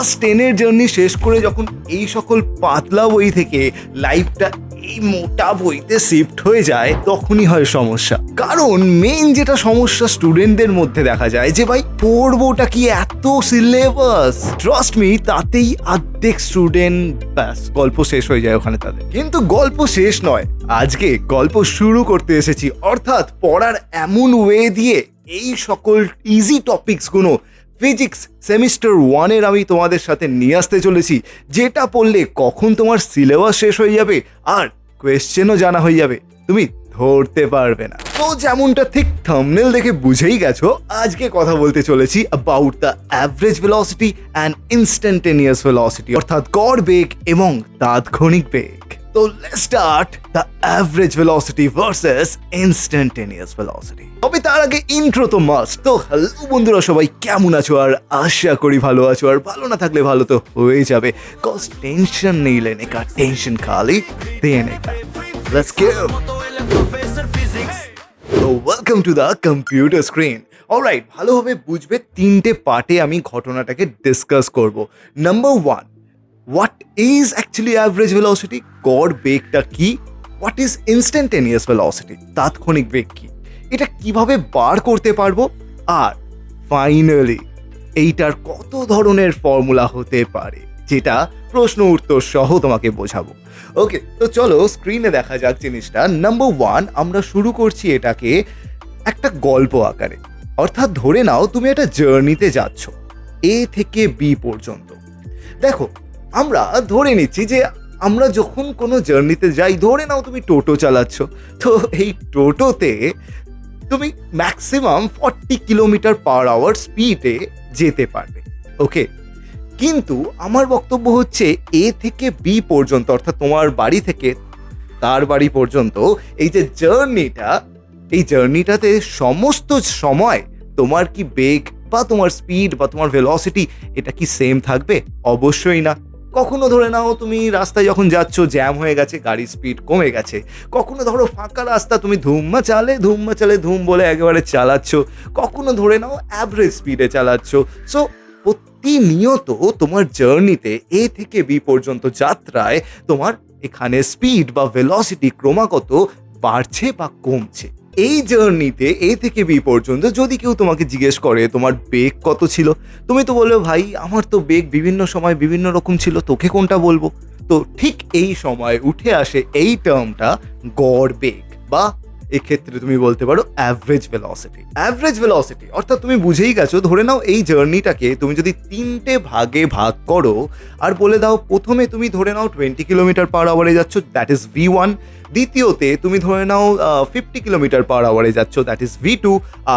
Class 10-এর journey শেষ করে যখন এই সকল পাতলা বই থেকে লাইফটা এই মোটা বইতে শিফট হয়ে যায়, তখনই হয় সমস্যা। কারণ মেইন যেটা সমস্যা স্টুডেন্টদের মধ্যে দেখা যায় যে ভাই পড়বোটা কি এত সিলেবাস, ট্রাস্ট মি, তাতেই অর্ধেক স্টুডেন্ট ব্যাস গল্প শেষ হয়ে যায় ওখানে তাদের। কিন্তু গল্প শেষ নয়, আজকে গল্প শুরু করতে এসেছি, অর্থাৎ পড়ার এমন ওয়ে দিয়ে এই সকল ইজি টপিকসগুলো ফিজিক্স সেমিস্টার 1-এর আমি তোমাদের সাথে নিয়ে আসতে চলেছি, যেটা পড়লে কখন তোমার সিলেবাস শেষ হয়ে যাবে আর কোয়েশ্চেনও জানা হয়ে যাবে, তুমি ধরতে পারবে না। তো যেমনটা ঠিক থাম্বনেল দেখে বুঝেই গেছো, আজকে কথা বলতে চলেছি about the average velocity and instantaneous velocity, অর্থাৎ গড় বেগ এবং তাৎক্ষণিক বেগ। তো let's start the average velocity versus instantaneous velocity. তবে তার আগে ইন্ট্রো তো মাস্ট। তো হ্যালো বন্ধুরা, সবাই কেমন আছো? আর আশা করি ভালো আছো, আর ভালো না থাকলে ভালো তো হয়ে যাবে, কজ টেনশন নেই লেনে কা, টেনশন খালি দেনে কা। Let's go. So welcome to the computer screen. Alright, ভালোভাবে বুঝবে, তিনটে পার্টে আমি ঘটনাটাকে ডিসকাস করব। Number 1, what is actually average velocity? গড় বেগটা কি? What is instantaneous velocity? তাৎক্ষণিক বেগ কি? এটা কিভাবে বার করতে পারবো? আর ফাইনালি এইটার কত ধরনের ফর্মুলা হতে পারে, যেটা প্রশ্ন উত্তর সহ তোমাকে বোঝাবো। ওকে, তো চলো স্ক্রিনে দেখা যাক জিনিসটা। নাম্বার 1, আমরা শুরু করছি এটাকে একটা গল্প আকারে। অর্থাৎ ধরে নাও তুমি একটা জার্নিতে যাচ্ছ এ থেকে বি পর্যন্ত। দেখো, আমরা ধরে নিচ্ছি যে আমরা যখন কোনো জার্নিতে যাই, ধরে নাও তুমি টোটো চালাচ্ছ, তো এই টোটোতে তুমি ম্যাক্সিমাম 40 কিলোমিটার পার আওয়ার স্পিডে যেতে পারবে। ওকে, কিন্তু আমার বক্তব্য হচ্ছে এ থেকে বি পর্যন্ত, অর্থাৎ তোমার বাড়ি থেকে তার বাড়ি পর্যন্ত এই যে জার্নিটা, এই জার্নিটাতে সমস্ত সময় তোমার কি বেগ বা তোমার স্পিড বা তোমার ভেলোসিটি এটা কি সেম থাকবে? অবশ্যই না। কখনো ধরে নাও তুমি রাস্তায় যখন যাচ্ছ জ্যাম হয়ে গেছে, গাড়ির স্পিড কমে গেছে। কখনো ধরো ফাঁকা রাস্তা, তুমি ধুম্মা চালে ধুম বলে একেবারে চালাচ্ছ। কখনো ধরে নাও অ্যাভারেজ স্পিডে চালাচ্ছ। সো প্রতিনিয়ত তোমার জার্নিতে এ থেকে বি পর্যন্ত যাত্রায় তোমার এখানে স্পিড বা ভেলোসিটি ক্রমাগত বাড়ছে বা কমছে। এই জার্নিতে এ থেকে বি পর্যন্ত যদি কেউ তোমাকে জিজ্ঞেস করে তোমার বেগ কত ছিল, তুমি তো বলবে ভাই আমার তো বেগ বিভিন্ন সময় বিভিন্ন রকম ছিল, তোকে কোনটা বলবো? তো ঠিক এই সময় উঠে আসে এই টার্মটা গড় বেগ, বা এক্ষেত্রে তুমি বলতে পারো অ্যাভারেজ ভেলোসিটি। অ্যাভারেজ ভেলোসিটি অর্থাৎ তুমি বুঝেই গেছো, ধরে নাও এই জার্নিটাকে তুমি যদি 3টে ভাগে ভাগ করো আর বলে দাও, প্রথমে তুমি ধরে নাও 20 কিলোমিটার পার আওয়ারে যাচ্ছ, দ্যাট ইজ V1। দ্বিতীয়তে তুমি ধরে নাও 50 কিলোমিটার পার আওয়ারে যাচ্ছ, দ্যাট ইজ V2।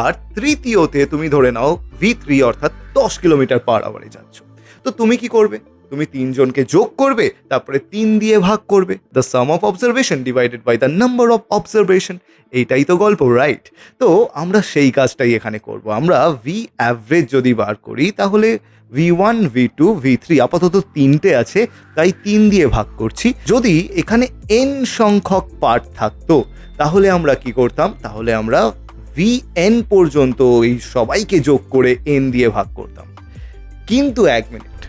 আর তৃতীয়তে তুমি ধরে নাও V3, অর্থাৎ 10 কিলোমিটার পার আওয়ারে যাচ্ছ। তো তুমি কি করবে? তুমি 3 জনকে যোগ করবে, তারপরে 3 দিয়ে ভাগ করবে। The sum of observation divided by the number of observation. এইটাই তো গল্প, রাইট? তো আমরা সেই কাজটাই এখানে করব। আমরা ভি অ্যাভারেজ যদি বার করি, তাহলে V1, V2, V3 আপাতত 3টে আছে, তাই 3 দিয়ে ভাগ করছি। যদি এখানে n সংখ্যক পার্ট থাকতো, তাহলে আমরা কি করতাম? তাহলে আমরা Vn পর্যন্ত এই সবাইকে যোগ করে n দিয়ে ভাগ করতাম। কিন্তু এক মিনিট,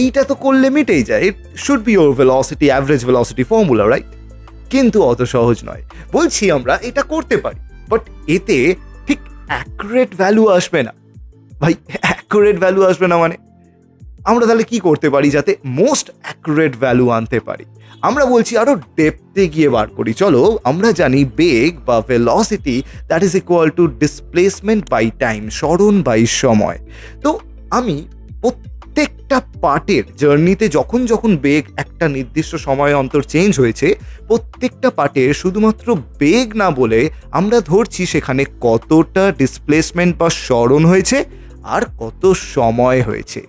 এইটা তো করলে মিটেই যায়, it should be your velocity, average velocity formula, right? কিন্তু অত সহজ নয়। বলছি আমরা এটা করতে পারি, বাট এতে ঠিক অ্যাকুরেট ভ্যালু আসবে না। ভাই অ্যাকুরেট ভ্যালু আসবে না মানে আমরা তাহলে কি করতে পারি যাতে মোস্ট অ্যাকুরেট ভ্যালু আনতে পারি? আমরা বলছি আরো ডেপথে গিয়ে বার করি। চলো, আমরা জানি বেগ বা velocity that is equal to displacement by time, সরণ বাই সময়। তো আমি প্রত্যেকটা পার্টের জার্নিতে যখন যখন বেগ একটা নির্দিষ্ট সময় অন্তর চেঞ্জ হয়েছে, প্রত্যেকটা পার্টের শুধুমাত্র বেগ না বলে আমরা ধরছি সেখানে কতটা ডিসপ্লেসমেন্ট বা সরণ হয়েছে আর কত সময় হয়েছে।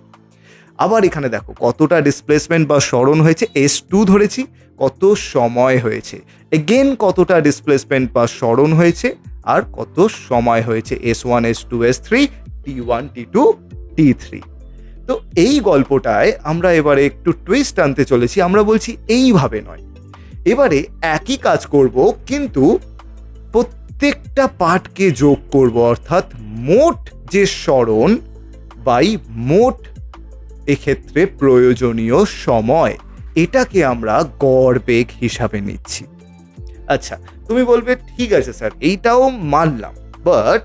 আবার এখানে দেখো কতটা ডিসপ্লেসমেন্ট বা সরণ হয়েছে, S2 ধরেছি, কত সময় হয়েছে, এগেন কতটা ডিসপ্লেসমেন্ট বা সরণ হয়েছে আর কত সময় হয়েছে, S1, S2, S3, T1, T2, T3। তো এই গল্পটায় আমরা এবারে একটু টুইস্ট আনতে চলেছি। আমরা বলছি এইভাবে নয়, এবারে একই কাজ করব, কিন্তু প্রত্যেকটা পার্টকে যোগ করব, অর্থাৎ মোট যে সরণ বাই মোট এক্ষেত্রে প্রয়োজনীয় সময়, এটাকে আমরা গড় বেগ হিসাবে নিচ্ছি। আচ্ছা, তুমি বলবে ঠিক আছে স্যার, এইটাও মানলাম, বাট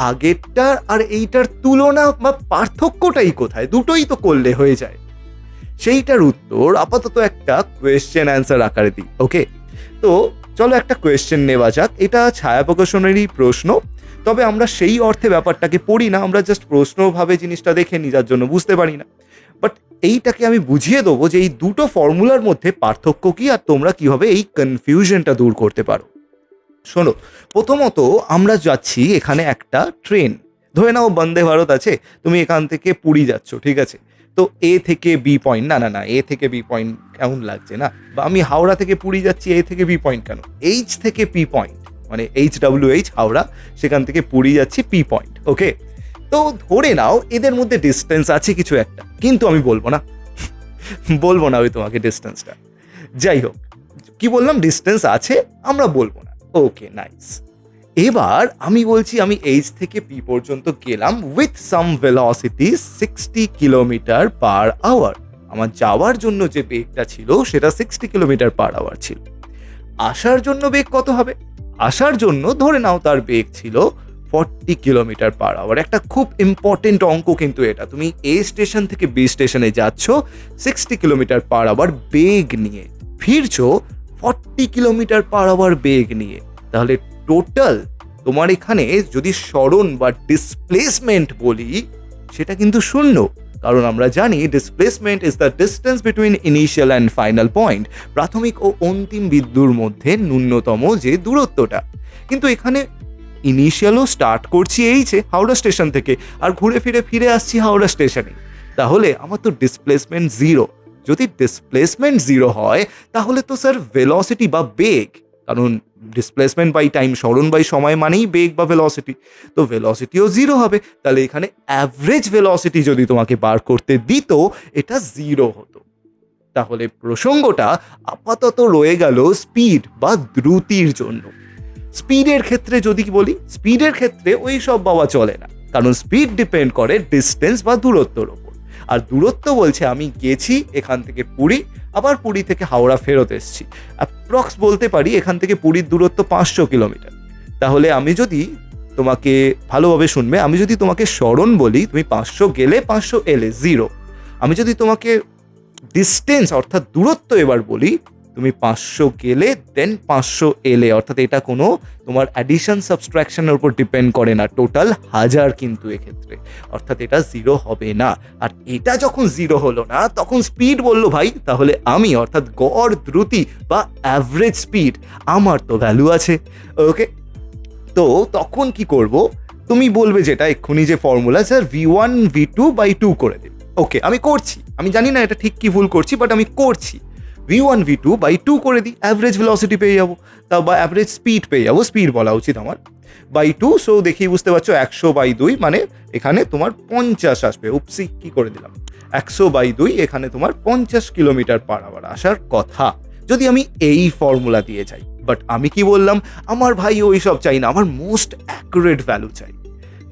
আগেরটার আর এইটার তুলনা বা পার্থক্যটাই কোথায়? দুটোই তো করলে হয়ে যায়। সেইটার উত্তর আপাতত একটা কোয়েশ্চেন অ্যান্সার আকারে দিই। ওকে, তো চলো একটা কোয়েশ্চেন নেওয়া যাক। এটা ছায়া প্রকাশনেরই প্রশ্ন, তবে আমরা সেই অর্থে ব্যাপারটাকে পড়ি না, আমরা জাস্ট প্রশ্নভাবে জিনিসটা দেখে নিই, যার জন্য বুঝতে পারি না। বাট এইটাকে আমি বুঝিয়ে দেবো যে এই দুটো ফর্মুলার মধ্যে পার্থক্য কি, আর তোমরা কিভাবে এই কনফিউশনটা দূর করতে পারো। শোনো, প্রথমত আমরা যাচ্ছি এখানে একটা ট্রেন, ধরে নাও বন্দে ভারত আছে, তুমি এখান থেকে পুরী যাচ্ছ, ঠিক আছে? তো এ থেকে বি পয়েন্ট, না না না, এ থেকে বি পয়েন্ট কেমন লাগছে না, বা আমি হাওড়া থেকে পুরী যাচ্ছি, এ থেকে বি পয়েন্ট কেন, এইচ থেকে পি পয়েন্ট, মানে HWH হাওড়া, সেখান থেকে পুরী যাচ্ছি পি পয়েন্ট। ওকে, তো ধরে নাও এদের মধ্যে ডিস্টেন্স আছে কিছু একটা, কিন্তু আমি বলবো না বলবো না আমি তোমাকে ডিস্টেন্সটা। যাই হোক, কি বললাম, ডিস্টেন্স আছে, আমরা বলবো না। Okay, nice. এবার আমি বলছি আমি এইচ থেকে পি পর্যন্ত গেলাম with some velocity 60 kilometre per hour. আমার যাওয়ার জন্য যে বেগটা ছিল সেটা 60 কিলোমিটার পার আওয়ার ছিল। আসার জন্য বেগ কত হবে? আসার জন্য ধরে নাও তার বেগ ছিল 40 কিলোমিটার পার আওয়ার। একটা খুব ইম্পর্টেন্ট অঙ্ক কিন্তু এটা। তুমি এ স্টেশন থেকে বি স্টেশনে যাচ্ছ 60 কিলোমিটার পার আওয়ার বেগ নিয়ে, ফিরছো 40 কিলোমিটার পার আওয়ার বেগ নিয়ে, তাহলে টোটাল তোমার এখানে যদি সরণ বা ডিসপ্লেসমেন্ট বলি, সেটা কিন্তু শূন্য। কারণ আমরা জানি displacement is the distance between initial and final point, প্রাথমিক ও অন্তিম বিন্দুর মধ্যে ন্যূনতম যে দূরত্বটা। কিন্তু এখানে ইনিশিয়ালও স্টার্ট করছি এইচে হাওড়া স্টেশন থেকে, আর ঘুরে ফিরে আসছি হাওড়া স্টেশনে, তাহলে আমার তো ডিসপ্লেসমেন্ট জিরো। যদি ডিসপ্লেসমেন্ট জিরো হয় তাহলে তো স্যার ভেলোসিটি বা বেগ, কারণ ডিসপ্লেসমেন্ট বাই টাইম, সরণ বাই সময় মানেই বেগ বা ভেলোসিটি, তো ভেলোসিটিও জিরো হবে। তাহলে এখানে অ্যাভারেজ ভেলোসিটি যদি তোমাকে বার করতে দিত, এটা জিরো হতো। তাহলে প্রসঙ্গটা আপাতত রয়ে গেল স্পিড বা দ্রুতির জন্য। স্পিডের ক্ষেত্রে যদি বলি, স্পিডের ক্ষেত্রে ওই সব বাবা চলে না, কারণ স্পিড ডিপেন্ড করে ডিস্টেন্স বা দূরত্বর ওপর। আর দূরত্ব বলছে আমি গেছি এখান থেকে পুরী, আবার পুরী থেকে হাওড়া ফেরত এসেছি, অ্যাপ্রক্স বলতে পারি এখান থেকে পুরীর দূরত্ব 500 কিলোমিটার। তাহলে আমি যদি তোমাকে, ভালোভাবে শুনবে, আমি যদি তোমাকে সরণ বলি, তুমি 500 গেলে 500 এলে জিরো। আমি যদি তোমাকে ডিস্টেন্স অর্থাৎ দূরত্ব এবার বলি, তুমি 500 গেলে দেন 500 এলে, অর্থাৎ এটা কোনো তোমার অ্যাডিশন সাবস্ট্রাকশনের উপর ডিপেন্ড করে না, টোটাল 1000 কিন্তু এক্ষেত্রে, অর্থাৎ এটা জিরো হবে না। আর এটা যখন জিরো হলো না, তখন স্পিড বললো ভাই, তাহলে আমি অর্থাৎ গড় দ্রুতি বা অ্যাভারেজ স্পিড, আমার তো ভ্যালু আছে। ওকে, তো তখন কি করব, তুমি বলবে যেটা এক্ষুনি যে formula, sir V1 V2 by 2 করে দিন। ওকে, আমি করছি, আমি জানি না এটা ঠিক কি ভুল করছি, বাট আমি করছি। V1 V2 বাই 2 করে দিই, অ্যাভারেজ ভেলোসিটি পেয়ে যাবো, তা বা অ্যাভারেজ স্পিড পেয়ে যাবো, স্পিড বলা উচিত আমার, বাই 2। সো দেখেই বুঝতে পারছো 100 বাই 2 মানে এখানে তোমার 50 আসবে। উপসি কি করে দিলাম, 100 বাই 2, এখানে তোমার 50 কিলোমিটার পার আওয়ার আসার কথা, যদি আমি এই ফর্মুলা দিয়ে যাই। বাট আমি কি বললাম, আমার ভাই ওই সব চাই না, আমার মোস্ট অ্যাকুরেট ভ্যালু চাই।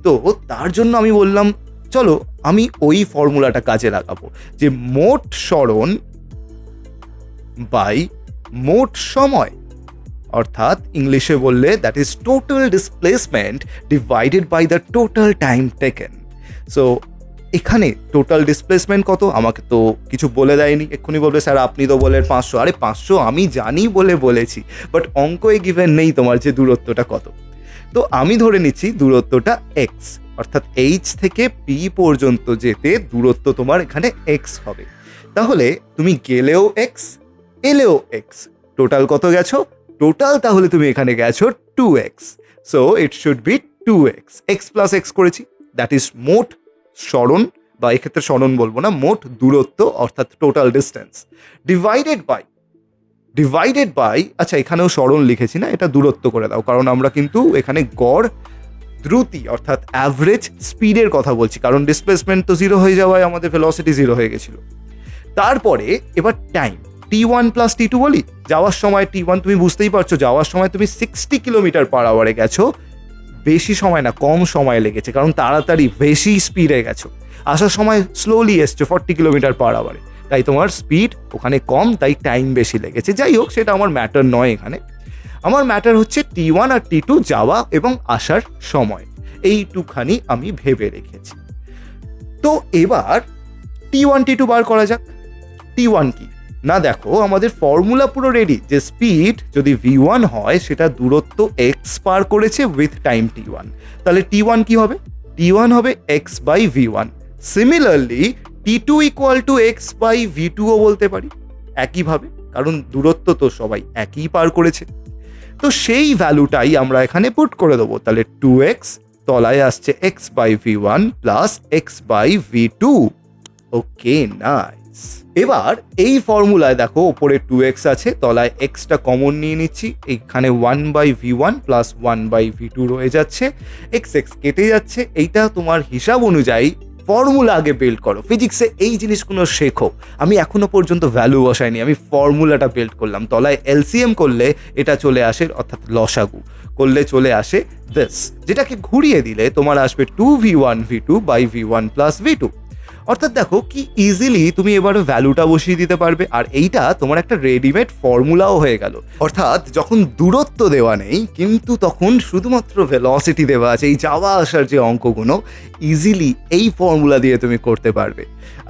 তো তার জন্য আমি বললাম চলো আমি ওই ফর্মুলাটা কাজে লাগাবো, যে মোট সরণ বাই মোট সময়, অর্থাৎ ইংলিশে বললে that is total displacement divided by the total time taken. So এখানে টোটাল ডিসপ্লেসমেন্ট কত আমাকে তো কিছু বলে দেয়নি, এক্ষুনি বলবে স্যার আপনি তো বলেন 500। আরে 500 আমি জানি বলে বলেছি, বাট অঙ্কয়ে গিভেন নেই তোমার যে দূরত্বটা কত। তো আমি ধরে নিচ্ছি দূরত্বটা এক্স, অর্থাৎ এইচ থেকে পি পর্যন্ত যেতে দূরত্ব তোমার এখানে এক্স হবে। তাহলে তুমি গেলেও এক্স, এলেও এক্স, টোটাল কত গেছো? টোটাল তাহলে তুমি এখানে গেছো 2x। So it should be 2x, x plus x করেছি, দ্যাট ইজ মোট সরণ, বা এক্ষেত্রে সরণ বলবো না, মোট দূরত্ব অর্থাৎ টোটাল ডিস্টেন্স, ডিভাইডেড বাই আচ্ছা এখানেও সরণ লিখেছি না, এটা দূরত্ব করে দাও, কারণ আমরা কিন্তু এখানে গড় দ্রুতি অর্থাৎ অ্যাভারেজ স্পিডের কথা বলছি, কারণ ডিসপ্লেসমেন্ট তো জিরো হয়ে যাওয়ায় আমাদের ভেলোসিটি জিরো হয়ে গেছিল। তারপরে এবার টাইম, T1 প্লাস T2 বলি, যাওয়ার সময় T1 তুমি বুঝতেই পারছো, যাওয়ার সময় তুমি 60 কিলোমিটার পার আওয়ারে গেছো, বেশি সময় না কম সময় লেগেছে, কারণ তাড়াতাড়ি বেশি স্পিডে গেছো। আসার সময় স্লোলি এসছো 40 কিলোমিটার পার আওয়ারে, তাই তোমার স্পিড ওখানে কম, তাই টাইম বেশি লেগেছে। যাই হোক, সেটা আমার ম্যাটার নয় এখানে। আমার ম্যাটার হচ্ছে T1 আর T2 যাওয়া এবং আসার সময়, এইটুখানি আমি ভেবে রেখেছি। তো এবার T1 T2 বার করা যাক। T1 কি না, দেখো আমাদের ফর্মুলা পুরো রেডি, যে স্পিড যদি v1 হয় সেটা দূরত্ব x পার করেছে উইথ টাইম t1, তাহলে T1 কি হবে? T1 হবে x by v1। Similarly T2 equal to x by v2 ও বলতে পারি একইভাবে, কারণ দূরত্ব তো সবাই একই পার করেছে। তো সেই ভ্যালুটাই আমরা এখানে পুট করে দেবো, তাহলে 2x তলায় আসছে x by v1 plus x by v2। Okay, nice. এবার এই ফর্মুলায় দেখো ওপরে 2x আছে, তলায় xটা কমন নিয়ে নিচ্ছি, এখানে 1 by v1 plus 1 by v2 রয়ে যাচ্ছে, x কেটে যাচ্ছে। এইটা তোমার হিসাব অনুযায়ী ফর্মুলা আগে বিল্ড করো। ফিজিক্সে এই জিনিসগুলো শেখো। আমি এখনো পর্যন্ত ভ্যালু বসাইনি, আমি ফর্মুলাটা বিল্ড করলাম। তলায় এলসিএম করলে এটা চলে আসে, অর্থাৎ লসাগু করলে চলে আসে দিস, যেটাকে ঘুরিয়ে দিলে তোমার আসবে 2v1 v2 by v1 plus v2। অর্থাৎ দেখো কি ইজিলি তুমি এবার ভ্যালুটা বসিয়ে দিতে পারবে, আর এইটা তোমার একটা রেডিমেড ফর্মুলাও হয়ে গেল। অর্থাৎ যখন দূরত্ব দেওয়া নেই কিন্তু তখন শুধুমাত্র ভেলোসিটি দেওয়া আছে, এই যাওয়া আসার যে অঙ্কগুলো ইজিলি এই ফর্মুলা দিয়ে তুমি করতে পারবে।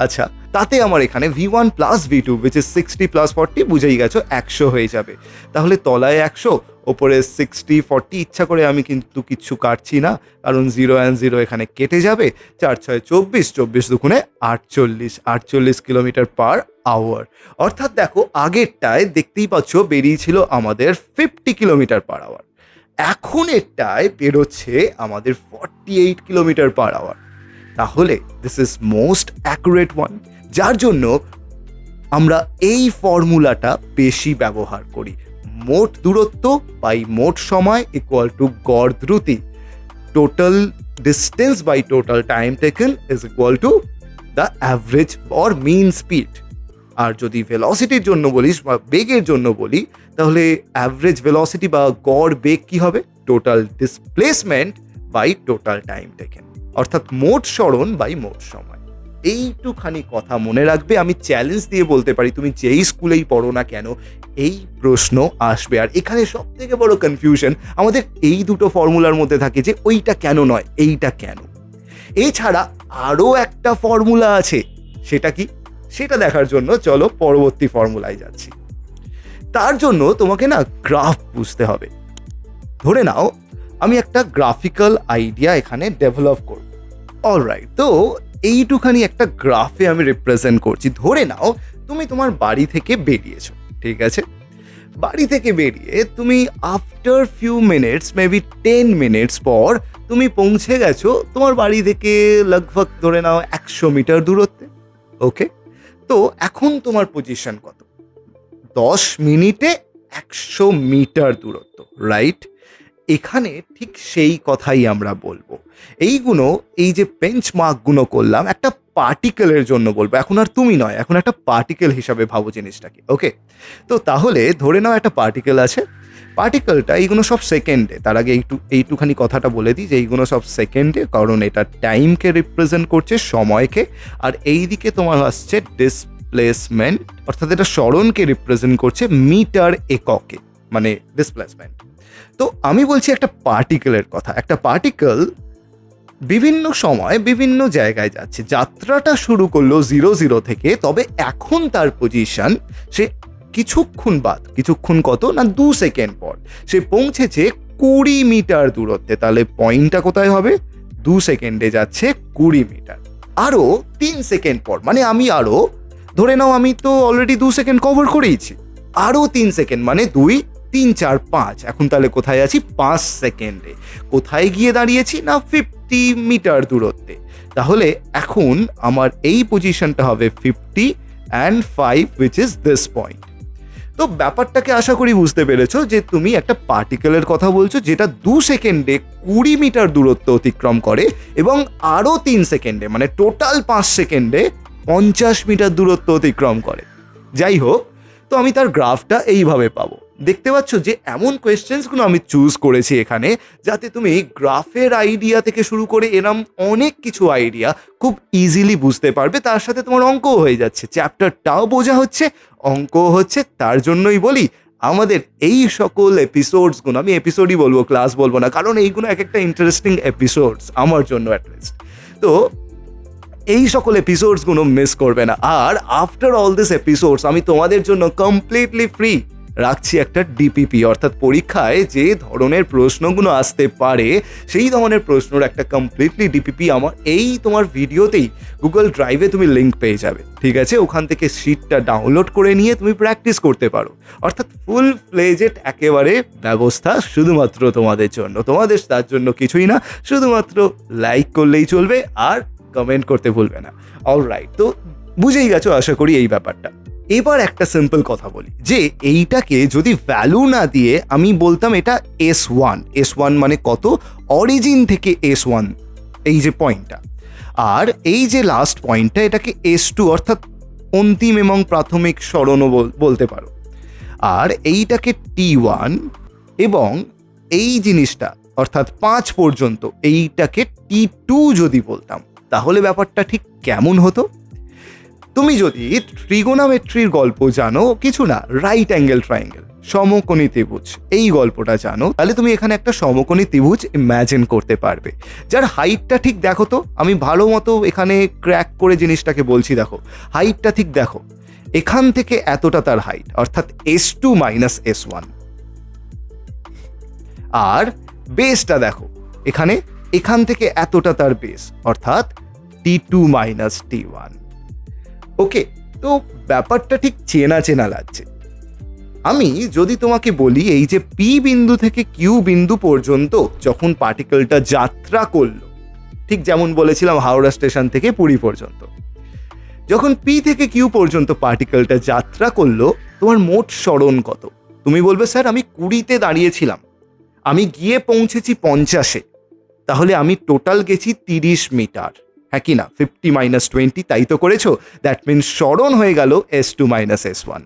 আচ্ছা, তাতে আমার এখানে v1 plus v2 which is 60 plus 40, বুঝেই গেছো 100 হয়ে যাবে। তাহলে তলায় 100, ওপরে 60 40, ইচ্ছা করে আমি কিন্তু কিচ্ছু কাটছি না, কারণ 0 and 0 এখানে কেটে যাবে। 4 6 24, 24 দুগুণে 48, 48 কিলোমিটার পার আওয়ার। অর্থাৎ দেখো আগেরটায় দেখতেই পাচ্ছ বেরিয়েছিল আমাদের 50 কিলোমিটার পার আওয়ার, এখন এরটায় বেরোচ্ছে আমাদের 48 কিলোমিটার পার আওয়ার। তাহলে this is most accurate one, যার জন্য আমরা এই ফর্মুলাটা বেশি ব্যবহার করি। মোট দূরত্ব বাই মোট সময় ইকুয়াল টু গড় দ্রুতি, total distance by total time taken is equal to the average or mean speed. আর যদি ভেলোসিটির জন্য বলিস বা বেগের জন্য বলি, তাহলে অ্যাভারেজ ভেলোসিটি বা গড় বেগ কি হবে? Total displacement by total time taken, অর্থাৎ মোট সরণ বাই মোট সময়। এইটুখানি কথা মনে রাখবে। আমি চ্যালেঞ্জ দিয়ে বলতে পারি তুমি যেই স্কুলেই পড়ো না কেন এই প্রশ্ন আসবে। আর এখানে সব থেকে বড় কনফিউশন আমাদের এই দুটো ফর্মুলার মধ্যে থাকে, যে ওইটা কেন নয় এইটা কেন। এছাড়া আরও একটা ফর্মুলা আছে, সেটা কি? সেটা দেখার জন্য চলো পরবর্তী ফর্মুলায় যাচ্ছি। তার জন্য তোমাকে না গ্রাফ বুঝতে হবে। ধরে নাও আমি একটা গ্রাফিক্যাল আইডিয়া এখানে ডেভেলপ করব। অলরাইট, তো এইটুখানি একটা গ্রাফে আমি রিপ্রেজেন্ট করছি। ধরে নাও তুমি তোমার বাড়ি থেকে বেরিয়েছো, ঠিক আছে? বাড়ি থেকে বেরিয়ে তুমি after few minutes, maybe 10 minutes পর তুমি পৌঁছে গেছো তোমার বাড়ি থেকে লগভগ ধরে নাও 100 মিটার দূরত্বে। ওকে, তো এখন তোমার পজিশন কত? 10 মিনিটে 100 মিটার দূরত্ব, রাইট? এখানে ঠিক সেই কথাই আমরা বলবো। এইগুলো, এই যে বেঞ্চমার্কগুলো করলাম একটা পার্টিকেলের জন্য বলবো, এখন আর তুমি নয়, এখন একটা পার্টিকেল হিসাবে ভাবো জিনিসটাকে। ওকে, তো তাহলে ধরে নাও একটা পার্টিকেল আছে, পার্টিকেলটা এইগুলো সব সেকেন্ডে। তার আগে এইটুখানি কথাটা বলে দিই যে এইগুলো সব সেকেন্ডে, কারণ এটা টাইমকে রিপ্রেজেন্ট করছে, সময়কে। আর এইদিকে তোমার আসছে ডিসপ্লেসমেন্ট, অর্থাৎ এটা সরণকে রিপ্রেজেন্ট করছে মিটার এককে, মানে ডিসপ্লেসমেন্ট। তো আমি বলছি একটা পার্টিকেলের কথা। একটা পার্টিকেল বিভিন্ন সময় বিভিন্ন জায়গায় যাচ্ছে, যাত্রাটা শুরু করলো 0 থেকে, তবে এখন তার পজিশন সে কিছুক্ষণ বাদ, কিছুক্ষণ কত না 2 সেকেন্ড পর সে পৌঁছেছে 20 মিটার দূরত্বে। তাহলে পয়েন্টটা কোথায় হবে? 2 সেকেন্ডে যাচ্ছে 20 মিটার। আরও 3 সেকেন্ড পর, মানে আমি আরও ধরে নাও আমি তো অলরেডি 2 সেকেন্ড কভার করেইছি, আরও 3 সেকেন্ড মানে 2 3 4 5, এখন তাহলে কোথায় আছি? 5 সেকেন্ডে। কোথায় গিয়ে দাঁড়িয়েছি না 50 মিটার দূরত্বে। তাহলে এখন আমার এই পজিশনটা হবে 50 and 5 which is this point। তো ব্যাপারটাকে আশা করি বুঝতে পেরেছো যে তুমি একটা পার্টিকেলের কথা বলছো যেটা 2 সেকেন্ডে 20 মিটার দূরত্ব অতিক্রম করে, এবং আরও 3 সেকেন্ডে মানে টোটাল 5 সেকেন্ডে 50 মিটার দূরত্ব অতিক্রম করে। যাই হোক, তো আমি তার গ্রাফটা এইভাবে পাবো। দেখতে পাচ্ছ যে এমন কোয়েশ্চেন্সগুলো আমি চুজ করেছি এখানে, যাতে তুমি গ্রাফের আইডিয়া থেকে শুরু করে এরম অনেক কিছু আইডিয়া খুব ইজিলি বুঝতে পারবে। তার সাথে তোমার অঙ্কও হয়ে যাচ্ছে, চ্যাপ্টারটাও বোঝা হচ্ছে, অঙ্কও হচ্ছে। তার জন্যই বলি আমাদের এই সকল এপিসোডসগুলো, আমি এপিসোডই বলবো, ক্লাস বলবো না, কারণ এইগুলো এক একটা ইন্টারেস্টিং এপিসোডস আমার জন্য অ্যাটলিস্ট। তো এই সকল এপিসোডসগুলো মিস করবে না। আর আফটার অল দিস এপিসোডস আমি তোমাদের জন্য কমপ্লিটলি ফ্রি রাখছি একটা ডিপিপি, অর্থাৎ পরীক্ষায় যে ধরনের প্রশ্নগুলো আসতে পারে সেই ধরনের প্রশ্নের একটা কমপ্লিটলি ডিপিপি আমার এই তোমার ভিডিওতেই গুগল ড্রাইভে তুমি লিঙ্ক পেয়ে যাবে, ঠিক আছে? ওখান থেকে শিটটা ডাউনলোড করে নিয়ে তুমি প্র্যাকটিস করতে পারো। অর্থাৎ ফুল ফ্লেজেড একেবারে ব্যবস্থা শুধুমাত্র তোমাদের জন্য। তোমাদের তার জন্য কিছুই না, শুধুমাত্র লাইক করলেই চলবে আর কমেন্ট করতে ভুলবে না। অলরাইট, তো বুঝেই গেছো আশা করি এই ব্যাপারটা। এবার একটা সিম্পল কথা বলি, যে এইটাকে যদি ভ্যালু না দিয়ে আমি বলতাম এটা S1 মানে কত, অরিজিন থেকে S1 এই যে পয়েন্টটা, আর এই যে লাস্ট পয়েন্টটা এটাকে S2 অর্থাৎ অন্তিম এবং প্রাথমিক স্মরণও বলতে পারো, আর এইটাকে T1 এবং এই জিনিসটা অর্থাৎ 5 পর্যন্ত এইটাকে T2 যদি বলতাম, তাহলে ব্যাপারটা ঠিক কেমন হতো? তুমি যদি ট্রিগোনোমেট্রির গল্প জানো, কিছু না, রাইট অ্যাঙ্গেল ট্রায়াঙ্গেল, সমকোণী ত্রিভুজ, এই গল্পটা জানো, তাহলে তুমি এখানে একটা সমকোণী ত্রিভুজ ইম্যাজিন করতে পারবে, যার হাইটটা ঠিক দেখো তো, আমি ভালো মতো এখানে ক্র্যাক করে জিনিসটাকে বলছি, দেখো হাইটটা ঠিক দেখো, এখান থেকে এতটা তার হাইট, অর্থাৎ S2 মাইনাস S1, আর বেসটা দেখো এখান থেকে এতটা তার বেস, অর্থাৎ T2 মাইনাস T1। ওকে, তো ব্যাপারটা ঠিক চেনা চেনা লাগছে। আমি যদি তোমাকে বলি এই যে পি বিন্দু থেকে কিউ বিন্দু পর্যন্ত যখন পার্টিকেলটা যাত্রা করলো, ঠিক যেমন বলেছিলাম হাওড়া স্টেশন থেকে পুরী পর্যন্ত, যখন পি থেকে কিউ পর্যন্ত পার্টিকেলটা যাত্রা করলো, তোমার মোট সরণ কত? তুমি বলবে স্যার আমি 20-তে দাঁড়িয়েছিলাম, আমি গিয়ে পৌঁছেছি 50-এ, তাহলে আমি টোটাল গেছি 30 মিটার, হ্যাঁ কি না? 50 মাইনাস 20, তাই তো করেছো। দ্যাট মিনস সরণ হয়ে গেল S2 মাইনাস S1।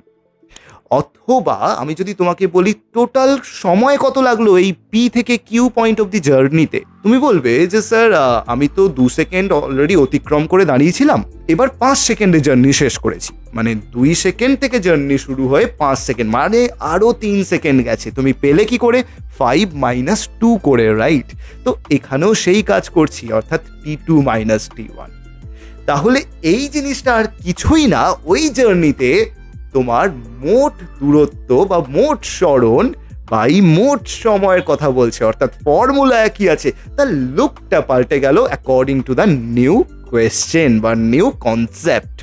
অথবা আমি যদি তোমাকে বলি টোটাল সময় কত লাগলো এই পি থেকে কিউ পয়েন্ট অফ দি জার্নিতে, তুমি বলবে যে স্যার আমি তো 2 সেকেন্ড অলরেডি অতিক্রম করে দাঁড়িয়েছিলাম, এবার 5 সেকেন্ডে জার্নি শেষ করেছি, মানে 2 সেকেন্ড থেকে জার্নি শুরু হয়ে 5 সেকেন্ড, মানে আরও 3 সেকেন্ড গেছে। তুমি পেলে কি করে? 5 মাইনাস 2 করে, রাইট? তো এখানেও সেই কাজ করছি, অর্থাৎ T2 মাইনাস T1। তাহলে এই জিনিসটা আর কিছুই না, ওই জার্নিতে তোমার মোট দূরত্ব বা মোট সরণ বাই মোট সময়ের কথা বলছে, অর্থাৎ ফর্মুলা একই আছে, তার লুকটা পাল্টে গেল according to the new question বা নিউ কনসেপ্ট।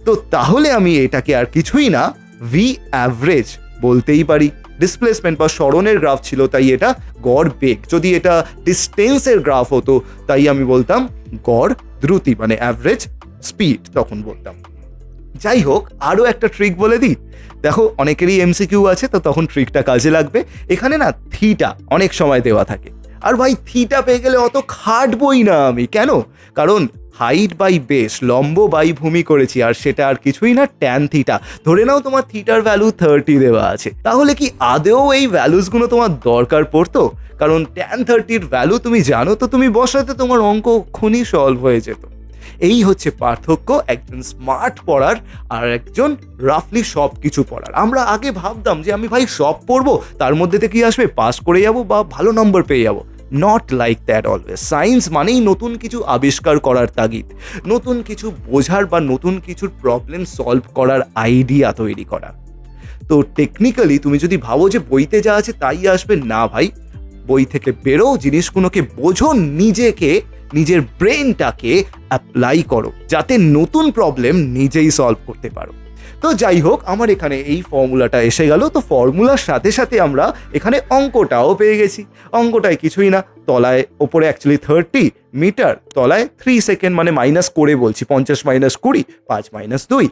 তো তাহলে আমি এটাকে আর কিছুই না ভি অ্যাভারেজ বলতেই পারি। ডিসপ্লেসমেন্ট বা সরণের গ্রাফ ছিল, তাই এটা গড় বেগ। যদি এটা ডিস্টেন্সের গ্রাফ হতো, তাই আমি বলতাম গড় দ্রুতি, মানে অ্যাভারেজ স্পিড তখন বলতাম। যাই হোক, আরও একটা ট্রিক বলে দিই, দেখো অনেকেরই এমসিকিউ আছে, তো তখন ট্রিকটা কাজে লাগবে। এখানে না থিটা অনেক সময় দেওয়া থাকে, আর ভাই থিটা পেয়ে গেলে অত খাটবই না আমি। কেন? কারণ হাইট বাই বেস, লম্ব বাই ভূমি করেছি, আর সেটা আর কিছুই না ট্যান থিটা। ধরে নাও তোমার থিটার ভ্যালু 30 দেওয়া আছে, তাহলে কি আদেও এই ভ্যালুসগুলো তোমার দরকার পড়তো? কারণ ট্যান 30-র ভ্যালু তুমি জানো, তো তুমি বসাতে তোমার অঙ্ক ক্ষণই সলভ হয়ে যেত। এই হচ্ছে পার্থক্য একজন স্মার্ট পড়ার আর একজন রাফলি সব কিছু পড়ার। আমরা আগে ভাবতাম যে আমি ভাই সব পড়বো, তার মধ্যে থেকে কি আসবে, পাস করে যাবো বা ভালো নম্বর পেয়ে যাবো। Not like that always. Science মানেই নতুন কিছু আবিষ্কার করার তাগিদ, নতুন কিছু বোঝার বা নতুন কিছুর প্রবলেম সলভ করার আইডিয়া তৈরি করা। তো টেকনিক্যালি তুমি যদি ভাবো যে বইতে যা আছে তাই আসবে, না ভাই, বই থেকে বেরো, জিনিসগুলোকে বোঝো, নিজের ব্রেনটাকে অ্যাপ্লাই করো, যাতে নতুন প্রবলেম নিজেই সলভ করতে পারো। তো যাই হোক, আমার এখানে এই ফর্মুলাটা এসে গেল। তো ফর্মুলার সাথে সাথে আমরা এখানে অঙ্কটাও পেয়ে গেছি। অঙ্কটায় কিছুই না, তলায় ওপরে অ্যাকচুয়ালি 30 মিটার, তলায় 3 সেকেন্ড, মানে মাইনাস করে বলছি, 50 minus 20, 5 minus 2,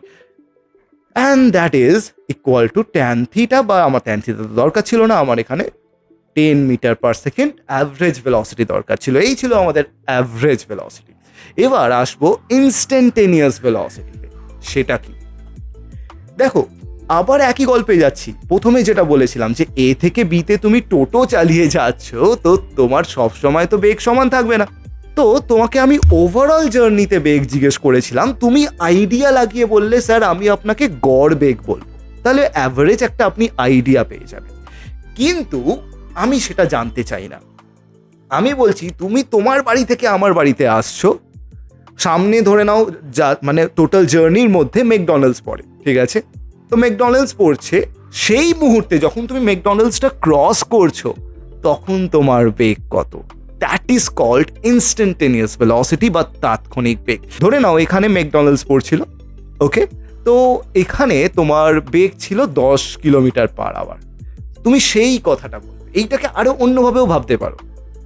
and that is equal two tan theta, বা আমার ট্যান থিটা দরকার ছিল না, আমার এখানে 10 metre per second average velocity দরকার ছিল। এই ছিল আমাদের অ্যাভারেজ ভেলোসিটি। এবার আসবো ইনস্ট্যান্টেনিয়াস ভেলোসিটিতে। সেটা কি? দেখো, আবার একই গল্পে যাচ্ছি। প্রথমে যেটা বলেছিলাম যে এ থেকে বিতে তুমি টোটো চালিয়ে যাচ্ছ, তো তোমার সবসময় তো বেগ সমান থাকবে না। তো তোমাকে আমি ওভারঅল জার্নিতে বেগ জিজ্ঞেস করেছিলাম, তুমি আইডিয়া লাগিয়ে বললে স্যার আমি আপনাকে গড় বেগ বলবো, তাহলে অ্যাভারেজ একটা আপনি আইডিয়া পেয়ে যাবেন। কিন্তু আমি সেটা জানতে চাই না। আমি বলছি তুমি তোমার বাড়ি থেকে আমার বাড়িতে আসছো, সামনে ধরে নাও যা মানে টোটাল জার্নির মধ্যে ম্যাকডোনাল্ডস পড়ে, ঠিক আছে? তো ম্যাকডোনাল্ডস পড়ছে, সেই মুহূর্তে যখন তুমি ম্যাকডোনাল্ডসটা ক্রস করছো তখন তোমার বেগ কত? That is called instantaneous velocity বা তাৎক্ষণিক বেগ। ধরে নাও এখানে ম্যাকডোনাল্ডস পড়ছিল, ওকে? তো এখানে তোমার বেগ ছিল 10 কিলোমিটার পার আওয়ার। তুমি সেই কথাটা বলবে। এইটাকে আরো অন্যভাবেও ভাবতে পারো।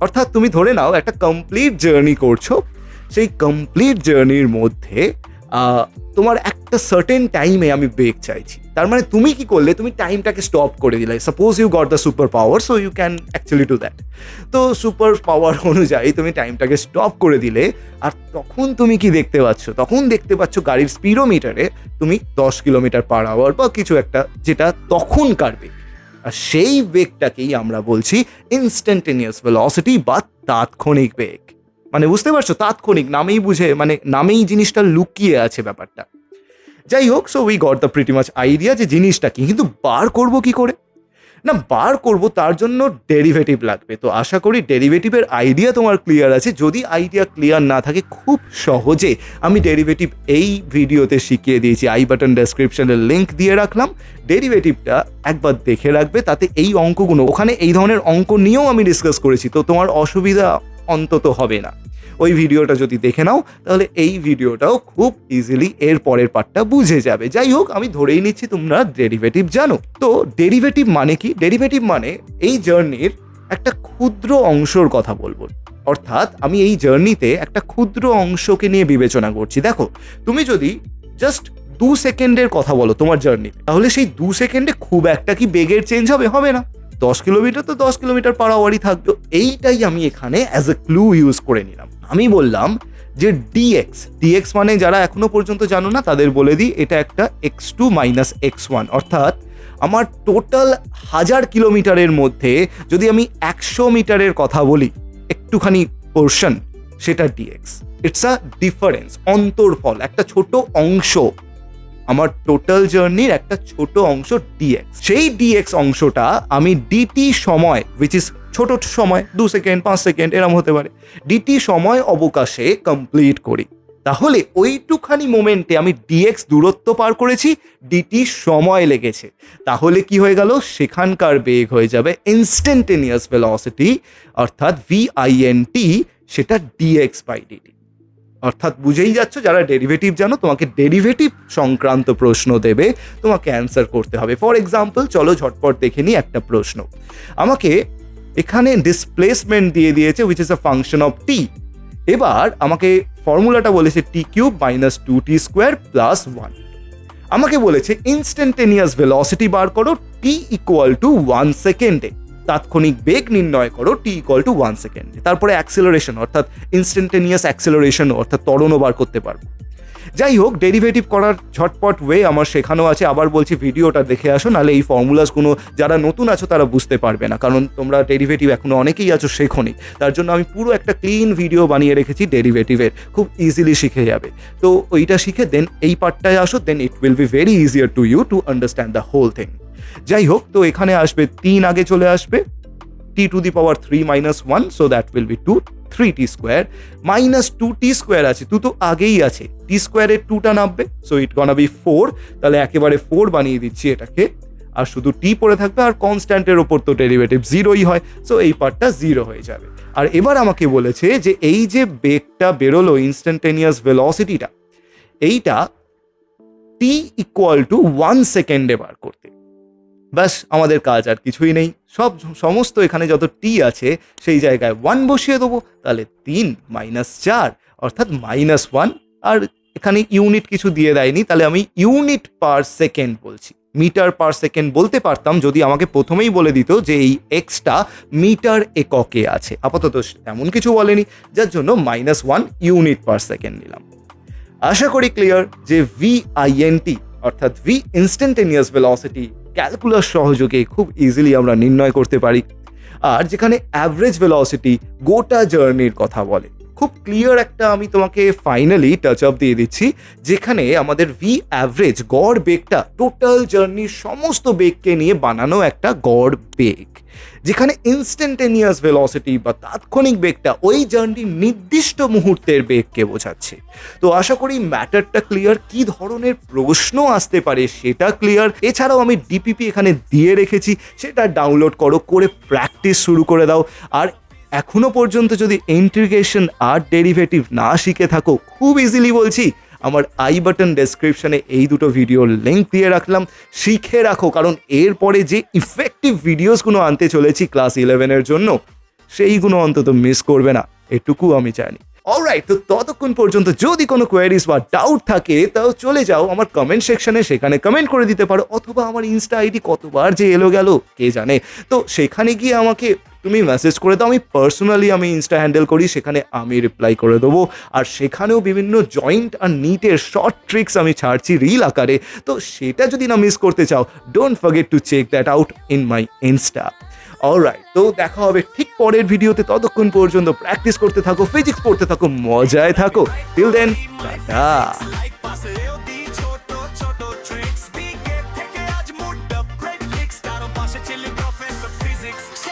অর্থাৎ তুমি ধরে নাও একটা কমপ্লিট জার্নি করছো, সেই কমপ্লিট জার্নির মধ্যে তোমার একটা সার্টেন টাইমে আমি ব্রেক চাইছি। তার মানে তুমি কি করলে, তুমি টাইমটাকে স্টপ করে দিলে। Suppose you got the super power, so you can actually do that. তো সুপার পাওয়ার অনুযায়ী তুমি টাইমটাকে স্টপ করে দিলে, আর তখন তুমি কি দেখতে পাচ্ছ? তখন দেখতে পাচ্ছ গাড়ির স্পিডোমিটারে তুমি 10 কিলোমিটার পার আওয়ার বা কিছু একটা, যেটা তখনকার বেগ। আর সেই বেগটাকেই আমরা বলছি ইনস্ট্যান্টেনিয়াস ভেলোসিটি বা তাৎক্ষণিক বেগ। মানে বুঝতে পারছো, তাৎক্ষণিক নামেই বুঝে, মানে নামেই জিনিসটা লুকিয়ে আছে ব্যাপারটা। যাই হোক, so we got the pretty much idea যে জিনিসটা কি। কিন্তু বার করবো কি করে? না, বার করবো তার জন্য ডেরিভেটিভ লাগবে। তো আশা করি ডেরিভেটিভের আইডিয়া তোমার ক্লিয়ার আছে। যদি আইডিয়া ক্লিয়ার না থাকে, খুব সহজে আমি ডেরিভেটিভ এই ভিডিওতে শিখিয়ে দিয়েছি। আই বাটন ডেসক্রিপশনের লিঙ্ক দিয়ে রাখলাম, ডেরিভেটিভটা একবার দেখে রাখবে। তাতে এই অঙ্কগুলো, ওখানে এই ধরনের অঙ্ক নিয়েও আমি ডিসকাস করেছি, তো তোমার অসুবিধা অন্তত হবে না। ওই ভিডিওটা যদি দেখে নাও, তাহলে এই ভিডিওটাও খুব ইজিলি এর পরের পার্টটা বুঝে যাবে। যাই হোক, আমি ধরেই নিচ্ছি তোমরা ডেরিভেটিভ জানো। তো ডেরিভেটিভ মানে কি? ডেরিভেটিভ মানে এই জার্নির একটা ক্ষুদ্র অংশর কথা বলবো। অর্থাৎ আমি এই জার্নিতে একটা ক্ষুদ্র অংশকে নিয়ে বিবেচনা করছি। দেখো, তুমি যদি জাস্ট 2 সেকেন্ডের কথা বলো তোমার জার্নি, তাহলে সেই 2 সেকেন্ডে খুব একটা কি বেগের চেঞ্জ হবে? হবে না। 10 কিলোমিটার তো 10 কিলোমিটার পার আওয়ারই থাকতো। এইটাই আমি এখানে অ্যাজ এ ক্লু ইউজ করে নিলাম। আমি বললাম যে ডিএক্স মানে, যারা এখনো পর্যন্ত জানো না তাদের বলে দিই, এটা একটা x2 মাইনাস x1। অর্থাৎ আমার টোটাল 1000 কিলোমিটারের মধ্যে যদি আমি 100 মিটারের কথা বলি, একটুখানি পোর্শন, সেটা ডিএক্স। ইটস আ ডিফারেন্স, অন্তর্ফল, একটা ছোট অংশ, আমার টোটাল জার্নির একটা ছোট অংশ ডিএক্স। সেই ডিএক্স অংশটা আমি ডিটি সময়, উইচ ইজ ছোট সময়, 2 সেকেন্ড 5 সেকেন্ড এরম হতে পারে, ডিটি সময় অবকাশে কমপ্লিট করি। তাহলে ওইটুখানি মোমেন্টে আমি ডিএক্স দূরত্ব পার করেছি, ডিটি সময় লেগেছে। তাহলে কি হয়ে গেল? সেখানকার বেগ হয়ে যাবে ইনস্ট্যান্টেনিয়াস ভেলোসিটি, অর্থাৎ ভিআইএনটি, সেটা ডিএক্স বাই ডিটি। অর্থাৎ বুঝেই যাচ্ছ, যারা ডেরিভেটিভ জানো, তোমাকে ডেরিভেটিভ সংক্রান্ত প্রশ্ন দেবে, তোমাকে অ্যান্সার করতে হবে। ফর এক্সাম্পল, চলো ঝটপট দেখে নিই একটা প্রশ্ন। আমাকে এখানে ডিসপ্লেসমেন্ট দিয়ে দিয়েছে, which is a function of t. এবার আমাকে ফর্মুলাটা বলেছে t cube minus 2t square plus 1। আমাকে বলেছে ইনস্ট্যান্টেনিয়াস ভেলোসিটি বার করো টি ইকুয়াল টু 1 সেকেন্ডে। তাৎক্ষণিক বেগ নির্ণয় করো টি ইকুয়াল টু 1 সেকেন্ডে। তারপরে অ্যাক্সেলারেশন, অর্থাৎ ইনস্ট্যান্টেনিয়াস অ্যাক্সেলারেশন, অর্থাৎ ত্বরণও বার করতে পারবো। যাই হোক, ডেরিভেটিভ করার ঝটপট ওয়ে আমার শেখানো আছে। আবার বলছি, ভিডিওটা দেখে আসো, নাহলে এই ফর্মুলাসগুলো যারা নতুন আছো তারা বুঝতে পারবে না, কারণ তোমরা ডেরিভেটিভ এখনো অনেকেই আছো শেখোনি। তার জন্য আমি পুরো একটা ক্লিন ভিডিও বানিয়ে রেখেছি ডেরিভেটিভের, খুব ইজিলি শিখে যাবে। তো ওইটা শিখে দেন এই পার্টটায় আসো, then it will be very easier to you to understand the whole thing. যাই হোক, তো এখানে আসবে 3 আগে চলে আসবে, t to the power 3 minus 1, so that will be 2, 3t square minus 2t square আছে, 2 তো আগেই আছে, t square এর 2টা নামবে, so it gonna be 4। তাহলে একেবারে 4 বানিয়ে দিচ্ছি এটাকে, আর শুধু t পড়ে থাকবে, আর কনস্ট্যান্টের ওপর তো ডেরিভেটিভ 0ই হয়, সো এই পার্টটা 0 হয়ে যাবে। আর এবার আমাকে বলেছে যে এই যে বেগটা বেরোলো, ইনস্ট্যান্টেনিয়াস ভেলোসিটিটা, এইটা t ইকুয়াল টু 1 সেকেন্ডে বার করতে। ব্যাস, আমাদের কাজ আর কিছুই নেই। সমস্ত এখানে যত টি আছে সেই জায়গায় 1 বসিয়ে দেবো, তাহলে 3 মাইনাস 4 অর্থাৎ -1। আর এখানে ইউনিট কিছু দিয়ে দেয়নি, তাহলে আমি ইউনিট পার সেকেন্ড বলছি। মিটার পার সেকেন্ড বলতে পারতাম যদি আমাকে প্রথমেই বলে দিত যে এই এক্সটা মিটার এককে আছে। আপাতত তেমন কিছু বলেনি, যার জন্য -1 ইউনিট পার সেকেন্ড নিলাম। আশা করি ক্লিয়ার যে ভিআইএনটি অর্থাৎ ভি ইনস্ট্যান্টেনিয়াস ভেলোসিটি ক্যালকুলাস সহযোগে খুব ইজিলি আমরা নির্ণয় করতে পারি। আর যেখানে অ্যাভারেজ ভেলোসিটি গোটা জার্নির কথা বলে। খুব ক্লিয়ার একটা আমি তোমাকে ফাইনালি টাচ আপ দিয়ে দিচ্ছি, যেখানে আমাদের ভি অ্যাভারেজ গড় বেগটা টোটাল জার্নির সমস্ত বেগকে নিয়ে বানানো একটা গড় বেগ, যেখানে ইনস্ট্যান্টেনিয়াস ভেলোসিটি বা তাৎক্ষণিক বেগটা ওই জার্নির নির্দিষ্ট মুহূর্তের বেগকে বোঝাচ্ছে। তো আশা করি ম্যাটারটা ক্লিয়ার, কি ধরনের প্রশ্ন আসতে পারে সেটা ক্লিয়ার। এছাড়াও আমি ডিপিপি এখানে দিয়ে রেখেছি, সেটা ডাউনলোড করে প্র্যাকটিস শুরু করে দাও। আর এখনো পর্যন্ত যদি ইন্টিগ্রেশন আর ডেরিভেটিভ না শিখে থাকো, খুব ইজিলি বলছি, আমার আই বাটন ডেসক্রিপশনে এই দুটো ভিডিওর লিঙ্ক দিয়ে রাখলাম, শিখে রাখো। কারণ এরপরে যে ইফেক্টিভ ভিডিওসগুলো আনতে চলেছি ক্লাস 11-এর জন্য, সেইগুলো অন্তত মিস করবে না, এটুকু আমি জানি। অলরাইট, তো ততক্ষণ পর্যন্ত যদি কোনো কোয়ারিজ বা ডাউট থাকে তাও চলে যাও আমার কমেন্ট সেকশনে, সেখানে কমেন্ট করে দিতে পারো, অথবা আমার ইনস্টা আইডি কতবার যে এলো গেল কে জানে, তো সেখানে গিয়ে আমাকে তুমি মেসেজ করে দাও। আমি পার্সোনালি ইনস্টা হ্যান্ডেল করি, সেখানে আমি রিপ্লাই করে দেবো। আর সেখানেও বিভিন্ন জয়েন্ট আর নিটের শর্ট ট্রিক্স আমি ছাড়ছি রিল আকারে, তো সেটা যদি না মিস করতে চাও, don't forget to check that out in my Insta. Alright, তো দেখা হবে ঠিক পরের ভিডিওতে। ততক্ষণ পর্যন্ত প্র্যাকটিস করতে থাকো, ফিজিক্স পড়তে থাকো, মজায় থাকো। Till then, tata.